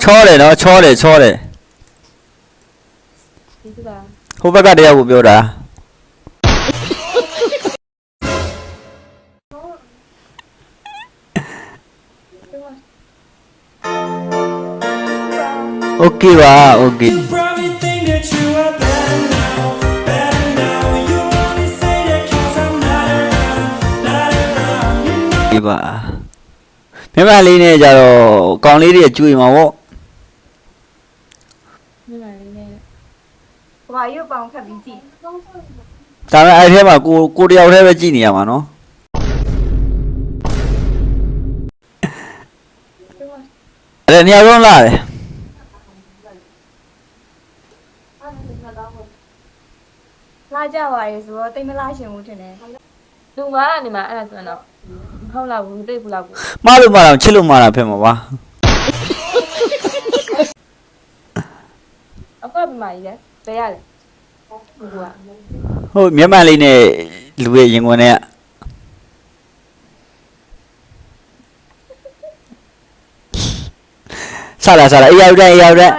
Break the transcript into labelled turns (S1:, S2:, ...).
S1: ချောတယ်နော်ချောတယ်ဟိုဘက်ကတယောက်ကိုပြောတာโอเคပါโอเคဒီပါမြမလေးနဲ့ကြတော့ကောင်လေးတွေကျွေးမှာပေါ့
S2: ဟိုဘာရုပ်ပေါင်းခက်ပြီးကြည့်
S1: ဒါပေမဲ့အဲ့ထဲမှာကိုတယောက်တည်းပဲကြည့်နေရမှာနော်အဲ့နေရာလုံးလာတယ်
S2: လာကြပါရဲ့ဆိုတော့တိတ်မလားရှင်ဘူးထင်တယ်
S3: လူမကနေမှာအဲ့ဒါဆိုတော့မဟုတ်လားဘူးတိတ်ဘူးလားဘူး
S1: မလို့မတော့ချစ်လို့မတာဖြစ်မှာပါ
S3: အခုကပြမကြီးလဲဘယ်ရလဲ
S1: ဟုတ်မျက်မှန်လေးနဲ့လူရဲ့ရင်ခွင်နဲ့ဆလာအေးရောက်တဲ့
S2: ရောက်တာ